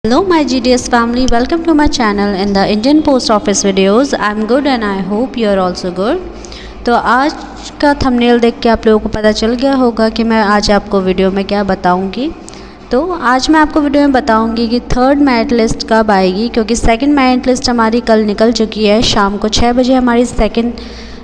Hello my GDS family, welcome to my channel in the Indian Post Office videos. I'm good and I hope you are also good. तो आज का thumbnail देख के आप लोगों को पता चल गया होगा कि मैं आज आपको वीडियो में क्या बताऊंगी। तो आज मैं आपको वीडियो में बताऊंगी कि थर्ड मेरिट लिस्ट कब आएगी, क्योंकि सेकंड मेरिट लिस्ट हमारी कल निकल चुकी है। शाम को 6 बजे हमारी सेकंड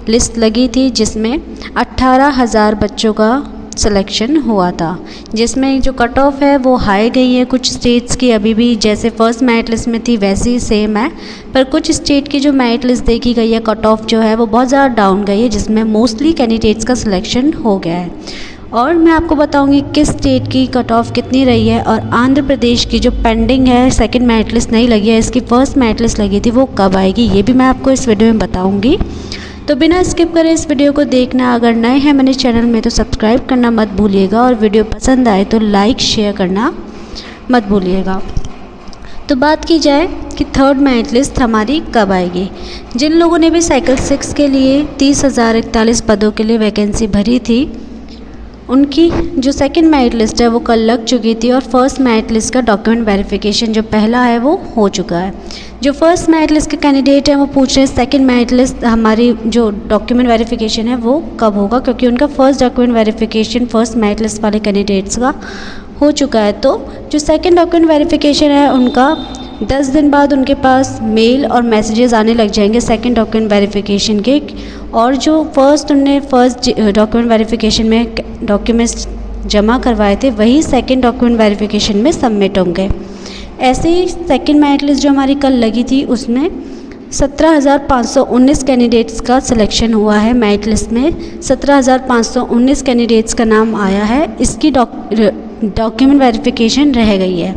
लिस्ट लगी थी, जिसमें 18,000 बच्चों का सिलेक्शन हुआ था, जिसमें जो कट ऑफ है वो हाई गई है। कुछ स्टेट्स की अभी भी जैसे फर्स्ट मेरिट लिस्ट में थी वैसे ही सेम है, पर कुछ स्टेट की जो मेरिट लिस्ट देखी गई है कट ऑफ जो है वो बहुत ज़्यादा डाउन गई है, जिसमें मोस्टली कैंडिडेट्स का सिलेक्शन हो गया है। और मैं आपको बताऊंगी किस स्टेट की कट ऑफ कितनी रही है, और आंध्र प्रदेश की जो पेंडिंग है सेकंड मेरिट लिस्ट नहीं लगी है, इसकी फर्स्ट मेरिट लिस्ट लगी थी, वो कब आएगी ये भी मैं आपको इस वीडियो में बताऊंगी। तो बिना स्किप करे इस वीडियो को देखना। अगर नए हैं मेरे चैनल में तो सब्सक्राइब करना मत भूलिएगा, और वीडियो पसंद आए तो लाइक शेयर करना मत भूलिएगा। तो बात की जाए कि थर्ड मेरिट लिस्ट हमारी कब आएगी। जिन लोगों ने भी साइकिल 6 के लिए 30,041 पदों के लिए वैकेंसी भरी थी, उनकी जो सेकंड मेरिट लिस्ट है वो कल लग चुकी थी, और फर्स्ट मेरिट लिस्ट का डॉक्यूमेंट वेरिफिकेशन जो पहला है वो हो चुका है। जो फर्स्ट मेरिट लिस्ट के कैंडिडेट हैं वो पूछ रहे हैं सेकंड मेरिट लिस्ट हमारी जो डॉक्यूमेंट वेरिफिकेशन है वो कब होगा, क्योंकि उनका first document verification first merit list वाले कैंडिडेट्स का हो चुका है। तो जो सेकंड डॉक्यूमेंट वेरिफिकेशन है उनका 10 दिन बाद उनके पास मेल और मैसेजेस आने लग जाएंगे सेकंड डॉक्यूमेंट वेरिफिकेशन के, और जो फर्स्ट डॉक्यूमेंट वेरिफिकेशन में डॉक्यूमेंट्स जमा करवाए थे वही सेकंड डॉक्यूमेंट वेरिफिकेशन में सबमिट होंगे। ऐसे ही सेकंड मेरिट लिस्ट जो हमारी कल लगी थी उसमें 17,519 कैंडिडेट्स का सिलेक्शन हुआ है। मेरिट लिस्ट में 17,519 कैंडिडेट्स का नाम आया है, इसकी डॉक्यूमेंट वेरिफिकेशन रह गई है।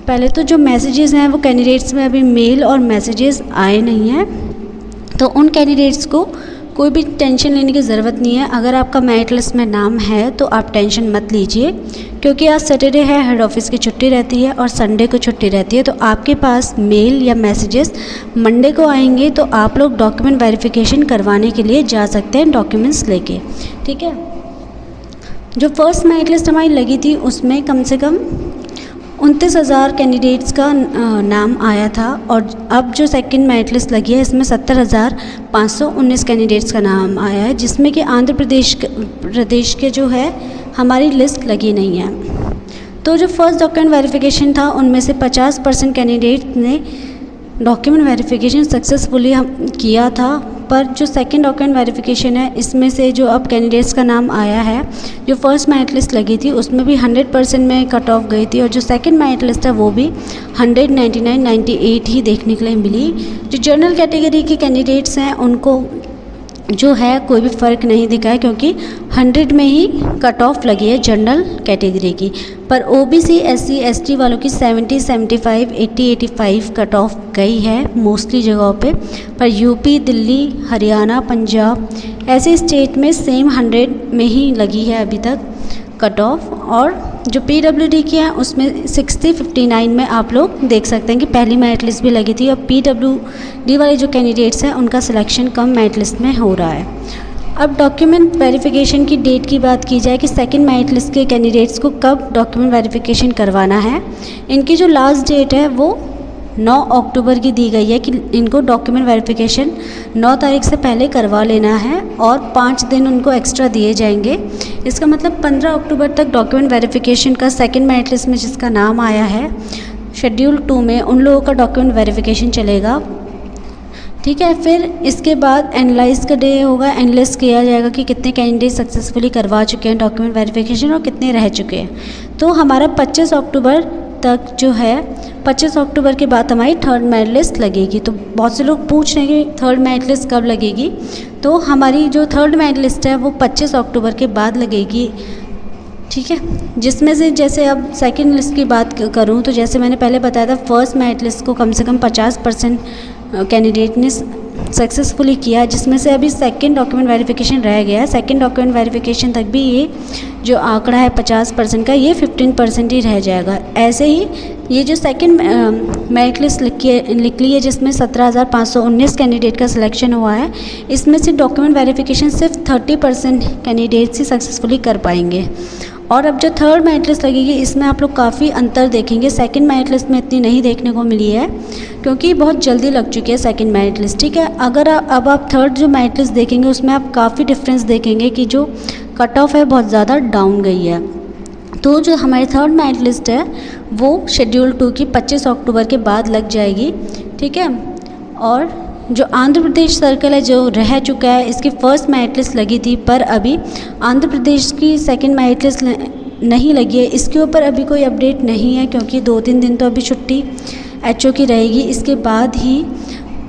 पहले तो जो मैसेजेस हैं वो कैंडिडेट्स में अभी मेल और मैसेजेस आए नहीं हैं, तो उन कैंडिडेट्स को कोई भी टेंशन लेने की ज़रूरत नहीं है। अगर आपका मेरिट लिस्ट में नाम है तो आप टेंशन मत लीजिए, क्योंकि आज सैटरडे है, हेड ऑफिस की छुट्टी रहती है और संडे को छुट्टी रहती है, तो आपके पास मेल या मैसेजेस मंडे को आएंगे, तो आप लोग डॉक्यूमेंट वेरिफिकेशन करवाने के लिए जा सकते हैं डॉक्यूमेंट्स लेके। ठीक है। जो फर्स्ट मेरिट लिस्ट हमारी लगी थी उसमें कम से कम 29,000 कैंडिडेट्स का नाम आया था, और अब जो सेकंड मेरिट लिस्ट लगी है इसमें 70,519 कैंडिडेट्स का नाम आया है, जिसमें कि आंध्र प्रदेश के जो है हमारी लिस्ट लगी नहीं है। तो जो फर्स्ट डॉक्यूमेंट वेरिफिकेशन था उनमें से 50% कैंडिडेट ने डॉक्यूमेंट वेरिफिकेशन सक्सेसफुली किया था, पर जो सेकंड डॉक्यूमेंट वेरिफिकेशन है इसमें से जो अब कैंडिडेट्स का नाम आया है, जो फर्स्ट मेरिट लिस्ट लगी थी उसमें भी 100% में कट ऑफ गई थी, और जो सेकंड मेरिट लिस्ट है वो भी 199-98 ही देखने के लिए मिली। जो जनरल कैटेगरी के कैंडिडेट्स हैं उनको जो है कोई भी फ़र्क नहीं दिखा है, क्योंकि 100 में ही कट ऑफ लगी है जनरल कैटेगरी की, पर ओबीसी SC ST वालों की 70, 75, 80, 85 कट ऑफ गई है मोस्टली जगहों पे, पर यूपी, दिल्ली, हरियाणा, पंजाब ऐसे स्टेट में सेम 100 में ही लगी है अभी तक कट ऑफ। और जो PWD की है उसमें 60-59 में आप लोग देख सकते हैं कि पहली मेरिट लिस्ट भी लगी थी, और PWD वाले जो कैंडिडेट्स हैं उनका सिलेक्शन कम मेरिट लिस्ट में हो रहा है। अब डॉक्यूमेंट वेरिफिकेशन की डेट की बात की जाए कि सेकंड मेरिट लिस्ट के कैंडिडेट्स को कब डॉक्यूमेंट वेरिफिकेशन करवाना है। इनकी जो लास्ट डेट है वो 9 अक्टूबर की दी गई है कि इनको डॉक्यूमेंट वेरिफिकेशन 9 तारीख से पहले करवा लेना है, और 5 दिन उनको एक्स्ट्रा दिए जाएंगे। इसका मतलब 15 अक्टूबर तक डॉक्यूमेंट वेरिफिकेशन का सेकंड मेरिट लिस्ट में जिसका नाम आया है शेड्यूल 2 में, उन लोगों का डॉक्यूमेंट वेरिफिकेशन चलेगा। ठीक है। फिर इसके बाद एनालाइज का डे होगा, एनालाइज किया जाएगा कि कितने कैंडिडेट सक्सेसफुली करवा चुके हैं डॉक्यूमेंट वेरिफिकेशन और कितने रह चुके हैं। तो हमारा 25 अक्टूबर तक जो है 25 अक्टूबर के बाद हमारी थर्ड मेरिट लिस्ट लगेगी। तो बहुत से लोग पूछ रहे हैं कि थर्ड मेरिट लिस्ट कब लगेगी, तो हमारी जो थर्ड मेरिट लिस्ट है वो 25 अक्टूबर के बाद लगेगी। ठीक है। जिसमें से जैसे अब सेकंड लिस्ट की बात करूं तो जैसे मैंने पहले बताया था फर्स्ट मेरिट लिस्ट को कम से कम 50% कैंडिडेट ने सक्सेसफुली किया, जिसमें से अभी सेकंड डॉक्यूमेंट वेरिफिकेशन रह गया है। सेकंड डॉक्यूमेंट वेरिफिकेशन तक भी ये जो आंकड़ा है 50% का, ये 15% ही रह जाएगा। ऐसे ही ये जो सेकंड मेरिट लिस्ट लिख ली है जिसमें 17,519 कैंडिडेट का सिलेक्शन हुआ है, इसमें से डॉक्यूमेंट वेरिफिकेशन सिर्फ 30% कैंडिडेट्स ही सक्सेसफुली कर पाएंगे, और अब जो थर्ड मेरिट लिस्ट लगेगी इसमें आप लोग काफ़ी अंतर देखेंगे। सेकंड मेरिट लिस्ट में इतनी नहीं देखने को मिली है क्योंकि बहुत जल्दी लग चुकी है सेकंड मेरिट लिस्ट, ठीक है। अगर अब आप थर्ड जो मेरिट लिस्ट देखेंगे उसमें आप काफ़ी डिफरेंस देखेंगे कि जो कट ऑफ है बहुत ज़्यादा डाउन गई है। तो जो हमारी थर्ड मेरिट लिस्ट है वो शेड्यूल 2 की 25 अक्टूबर के बाद लग जाएगी, ठीक है। और जो आंध्र प्रदेश सर्कल है जो रह चुका है, इसकी फर्स्ट मेरिट लिस्ट लगी थी पर अभी आंध्र प्रदेश की सेकंड मेरिट लिस्ट नहीं लगी है। इसके ऊपर अभी कोई अपडेट नहीं है क्योंकि 2-3 दिन तो अभी छुट्टी एचओ की रहेगी। इसके बाद ही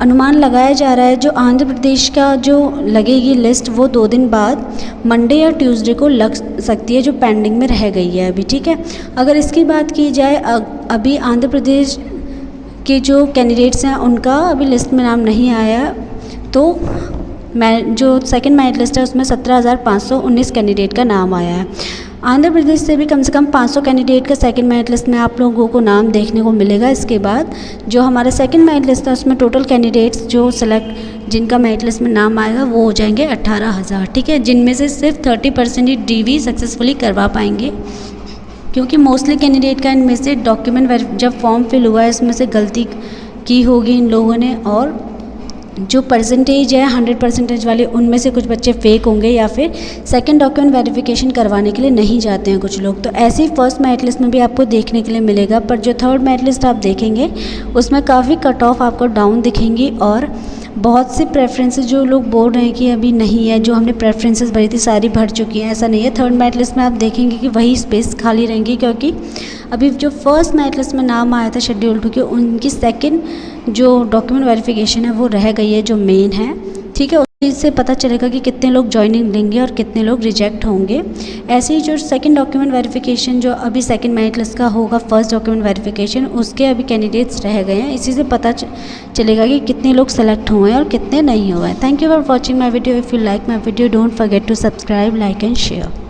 अनुमान लगाया जा रहा है जो आंध्र प्रदेश का जो लगेगी लिस्ट वो 2 दिन बाद मंडे या ट्यूसडे को लग सकती है, जो पेंडिंग में रह गई है अभी, ठीक है। अगर इसकी बात की जाए अभी आंध्र प्रदेश के जो कैंडिडेट्स हैं उनका अभी लिस्ट में नाम नहीं आया, तो जो सेकंड मेरिट लिस्ट है उसमें 17,519 कैंडिडेट का नाम आया है। आंध्र प्रदेश से भी कम 500 कैंडिडेट का सेकंड मेरिट लिस्ट में आप लोगों को नाम देखने को मिलेगा। इसके बाद जो हमारा सेकंड मेरिट लिस्ट है उसमें टोटल कैंडिडेट्स जो सेलेक्ट जिनका मेरिट लिस्ट में नाम आएगा वो हो जाएंगे 18,000, ठीक है, जिनमें से सिर्फ 30% ही डीवी सक्सेसफुली करवा पाएंगे क्योंकि मोस्टली कैंडिडेट का इनमें से डॉक्यूमेंट जब फॉर्म फिल हुआ है इसमें से गलती की होगी इन लोगों ने, और जो परसेंटेज है 100% वाले उनमें से कुछ बच्चे फेक होंगे या फिर सेकंड डॉक्यूमेंट वेरिफिकेशन करवाने के लिए नहीं जाते हैं कुछ लोग। तो ऐसे ही फर्स्ट मेरिट लिस्ट में भी आपको देखने के लिए मिलेगा, पर जो थर्ड मेरिट लिस्ट आप देखेंगे उसमें काफ़ी कट ऑफ आपको डाउन दिखेंगी और बहुत से प्रेफरेंसेस जो लोग बोल रहे हैं कि अभी नहीं है, जो हमने प्रेफरेंसेस भरी थी सारी भर चुकी हैं, ऐसा नहीं है। थर्ड मेरिट लिस्ट में आप देखेंगे कि वही स्पेस खाली रहेंगी क्योंकि अभी जो फर्स्ट मेरिट लिस्ट में नाम आया था शेड्यूल 2 के उनकी सेकंड जो डॉक्यूमेंट वेरिफिकेशन है वो रह गई है जो मेन है, ठीक है। उस चीज़ से पता चलेगा कि कितने लोग ज्वाइनिंग लेंगे और कितने लोग रिजेक्ट होंगे। ऐसे ही जो सेकंड डॉक्यूमेंट वेरिफिकेशन जो अभी सेकंड मेरिट लिस्ट का होगा फर्स्ट डॉक्यूमेंट वेरिफिकेशन उसके अभी कैंडिडेट्स रह गए हैं, इसी से पता चलेगा कि कितने लोग सेलेक्ट हुए हैं और कितने नहीं हुए हैं। Thank you for watching my video. If you like my video don't forget to subscribe, like and share.